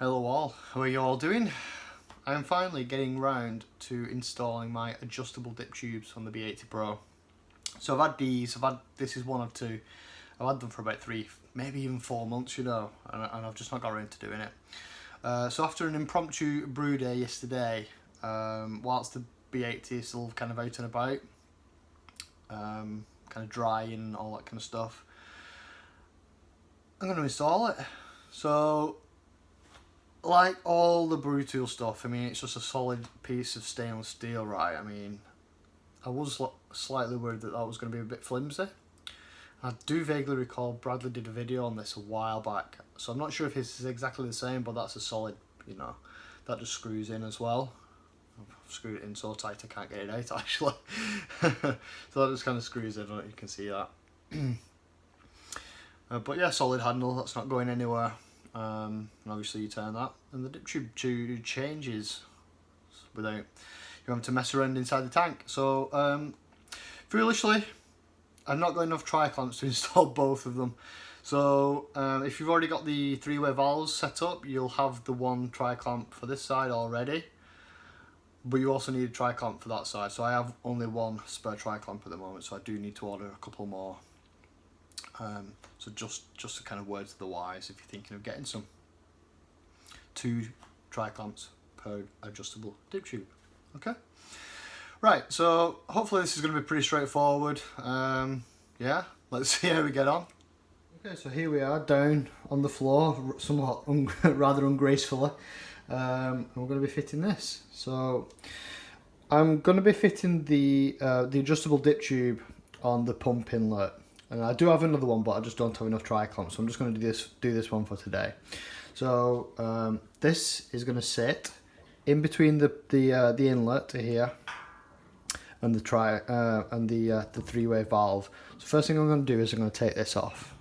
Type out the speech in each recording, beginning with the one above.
Hello all, how are you all doing? I'm finally getting round to installing my adjustable dip tubes on the B80pro. So I've had these, this is one of two. I've had them for about 3, maybe even 4 months, you know, and I've just not got around to doing it. So after an impromptu brew day yesterday, whilst the B80 is still kind of out and about, kind of dry and all that kind of stuff, I'm going to install it. So, like all the BrewTools stuff, I mean, it's just a solid piece of stainless steel, right? I mean, I was slightly worried that that was going to be a bit flimsy. I do vaguely recall Bradley did a video on this a while back, so I'm not sure if his is exactly the same, but that's a solid, you know, that just screws in as well. I've screwed it in so tight I can't get it out, actually. So that just kind of screws in, I don't know if you can see that. But yeah, solid handle, that's not going anywhere. And obviously you turn that and the dip tube changes without you having to mess around inside the tank. So foolishly, I've not got enough tri-clamps to install both of them. So if you've already got the 3-way valves set up, you'll have the one tri-clamp for this side already, but you also need a tri-clamp for that side. So I have only one spare tri-clamp at the moment, so I do need to order a couple more. So just a kind of word to the wise if you're thinking of getting some. 2 tri-clamps per adjustable dip tube. Okay. Right, so hopefully this is going to be pretty straightforward. Yeah, let's see how we get on. Okay, so here we are down on the floor, somewhat rather ungracefully. And we're going to be fitting this. So I'm going to be fitting the adjustable dip tube on the pump inlet. And I do have another one, but I just don't have enough tri-clamps, so I'm just going to do this one for today. So this is going to sit in between the inlet to here and the 3-way valve. So first thing I'm going to do is I'm going to take this off.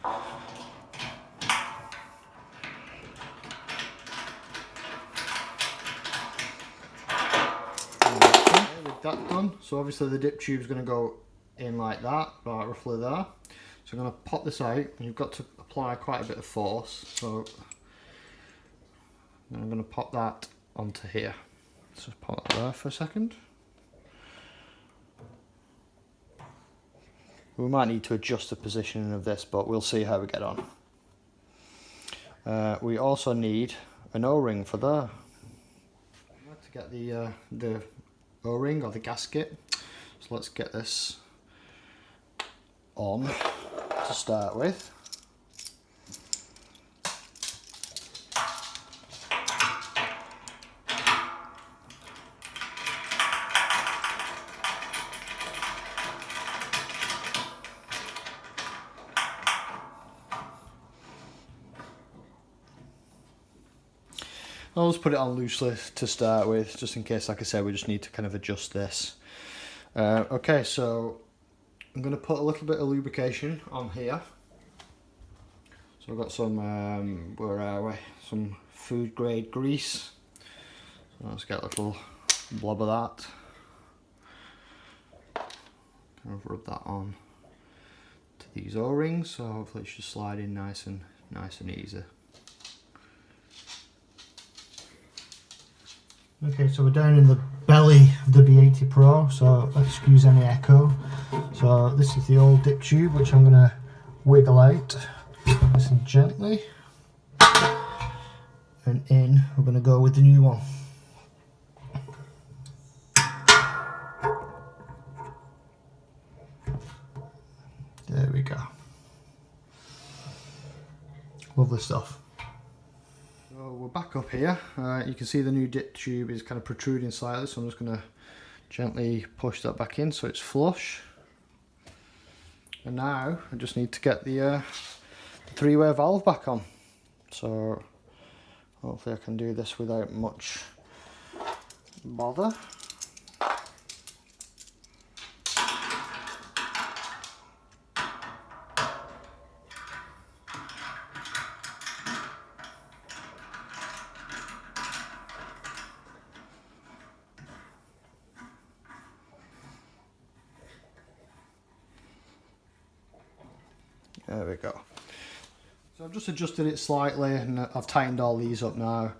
Okay, with that done, so obviously the dip tube is going to go in like that, right roughly there. So I'm going to pop this out, and you've got to apply quite a bit of force. So I'm going to pop that onto here. Let's just pop that there for a second. We might need to adjust the positioning of this, but we'll see how we get on. We also need an O-ring for there. To get the O-ring or the gasket. So let's get this on to start with. I'll just put it on loosely to start with, just in case, like I said, we just need to kind of adjust this. Okay, so I'm going to put a little bit of lubrication on here. So I've got some, where are we? Some food grade grease. So let's get a little blob of that. Kind of rub that on to these O-rings, so hopefully it should slide in nice and easy. Okay, so we're down in the belly of the B80pro, so excuse any echo. So this is the old dip tube, which I'm going to wiggle out nice and gently. And in, we're going to go with the new one. There we go. Lovely stuff. So we're back up here. You can see the new dip tube is kind of protruding slightly, so I'm just going to gently push that back in so it's flush. And now I just need to get the 3-way valve back on. So hopefully I can do this without much bother. There we go. So I've just adjusted it slightly and I've tightened all these up now.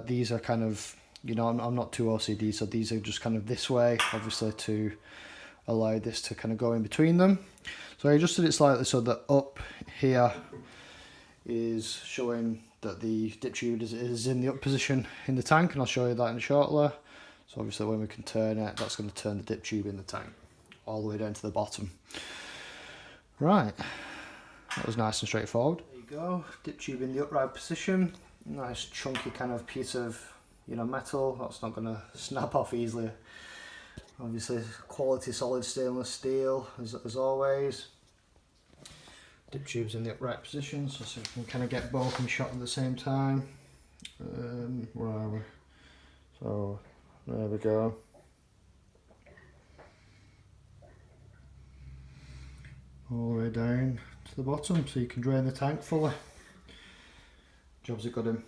These are kind of, you know, I'm not too OCD, so these are just kind of this way, obviously to allow this to kind of go in between them. So I adjusted it slightly so that up here is showing that the dip tube is in the up position in the tank, and I'll show you that in shortly. So obviously when we can turn it, that's going to turn the dip tube in the tank all the way down to the bottom. Right, that was nice and straightforward. There you go, dip tube in the upright position. Nice chunky kind of piece of, you know, metal that's not going to snap off easily. Obviously quality solid stainless steel as always. Dip tubes in the upright position, so we can kind of get both in shot at the same time. Where are we? So there we go. All the way down to the bottom, so you can drain the tank fully. Jobs are good in.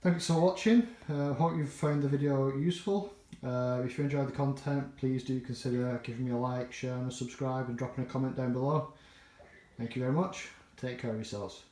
Thanks for watching. Hope you found the video useful. If you enjoyed the content, please do consider giving me a like, share and a subscribe, and dropping a comment down below. Thank you very much. Take care of yourselves.